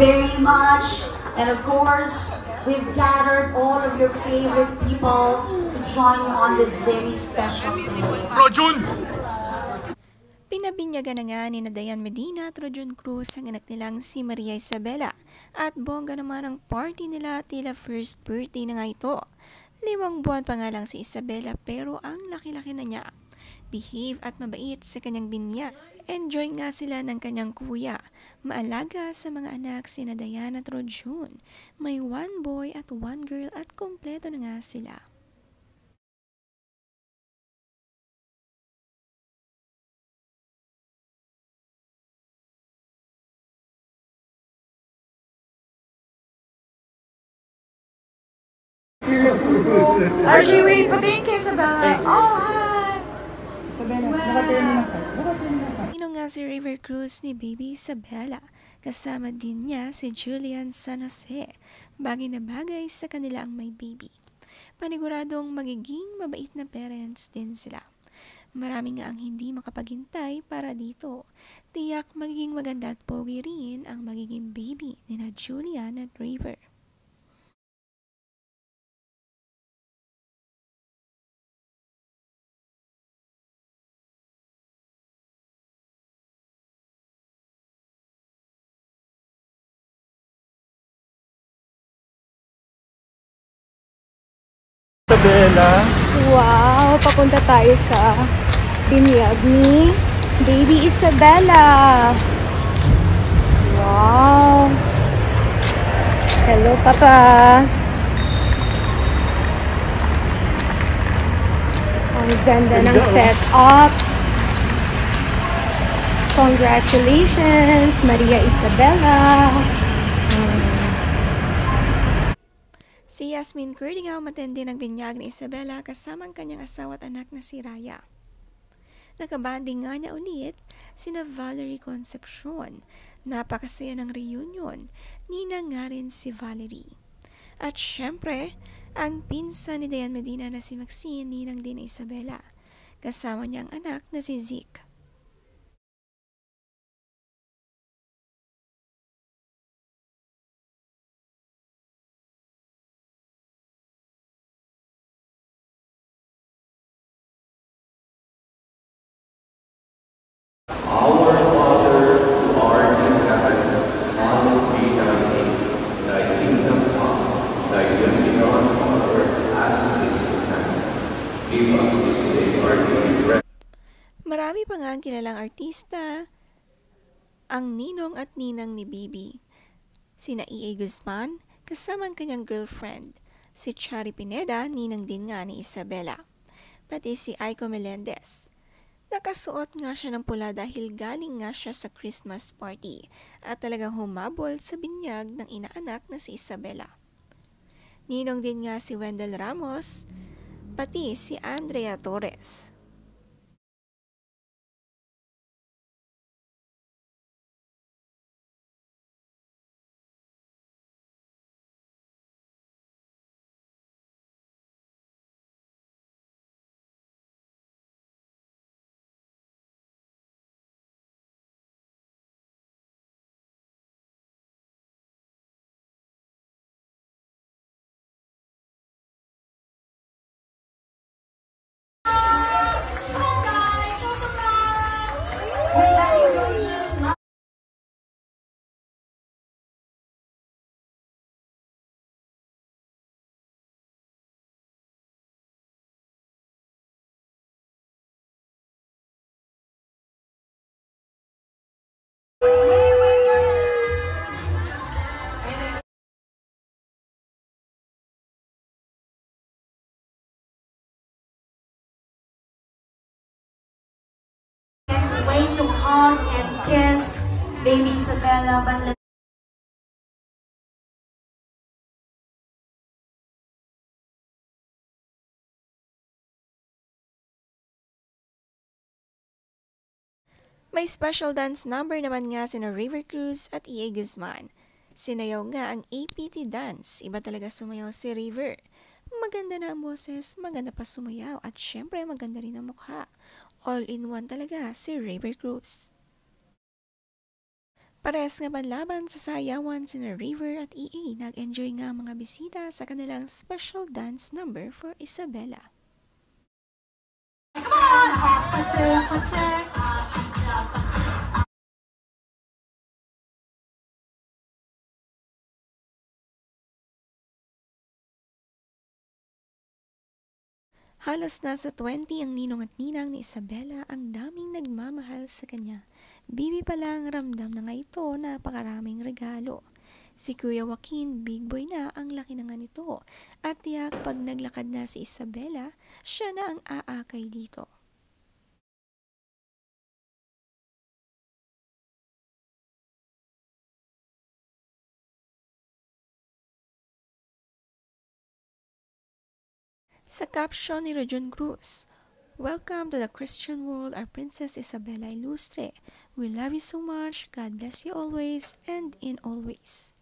very much. And of course, we've gathered all of your favorite people to join you on this very special day. Rojun! Pinabinyagan na nga ni Dayan Medina at Rojun Cruz ang anak nilang si Maria Isabela at bongga naman ang party nila tila first birthday na nga ito. 5 buwan pa nga lang si Isabela pero ang laki-laki na niya. Behave at mabait sa kanyang binya. Enjoy nga sila ng kanyang kuya. Maalaga sa mga anak sina Dayan at Rojun. May 1 boy at 1 girl at kompleto na nga sila. RJ, wait, patingin kay Isabela. Oh, hi! Isabela, Ino nga si River Cruz ni Baby Isabela. Kasama din niya si Julian San Jose. Bagay na bagay sa kanila ang may baby. Paniguradong magiging mabait na parents din sila. Marami nga ang hindi makapaghintay para dito. Tiyak magiging maganda at pogi rin ang magiging baby ni na Julian at River. Isabela. Wow, papunta tayo sa binyag ni Baby Isabela. Wow. Hello, Papa. Ang ganda ng setup. Congratulations, Maria Isabela. Si Yasmin Curdigao matindi ng binyag ni Isabela kasama ang kanyang asawa at anak na si Raya. Nakabanding nga niya ulit sina Valerie Concepcion. Napakasaya ng reunion. Ninang nga rin si Valerie. At syempre, ang pinsan ni Dayan Medina na si Maxine, ninang din ni Isabela. Kasama niya ang anak na si Zeke. Our Father who art in heaven, hallowed be thy name. Thy kingdom come, thy will be done on earth as it is in heaven. Give us this day our daily bread. Marami pa nga ang kilalang artista, ang ninong at ninang ni Baby. Sina E.A. Guzman, kasama ang kanyang girlfriend. Si Chari Pineda, ninang din nga ni Isabela. Pati si Aiko Melendez. Nakasuot nga siya ng pula dahil galing nga siya sa Christmas party at talagang humabol sa binyag ng inaanak na si Isabela. Ninong din nga si Wendell Ramos, pati si Andrea Torres. Wait to hug and kiss Baby Isabela, but May special dance number naman nga sina River Cruz at E.A. Guzman. Sinayaw nga ang APT dance. Iba talaga sumayaw si River. Maganda na ang boses, maganda pa sumayaw at syempre maganda rin ang mukha. All in one talaga si River Cruz. Parehas nga panlaban sa sayawan sina River at EA, nag-enjoy nga ang mga bisita sa kanilang special dance number for Isabela. Halos nasa 20 ang ninong at ninang ni Isabela, ang daming nagmamahal sa kanya. Bibi pa lang ramdam na nga ito, napakaraming regalo. Si Kuya Joaquin, big boy na, ang laki na nga nito. At tiyak pag naglakad na si Isabela, siya na ang aakay dito. Sa caption ni Rajon Cruz, "Welcome to the Christian world, our Princess Isabela Ilustre. We love you so much. God bless you always and in always."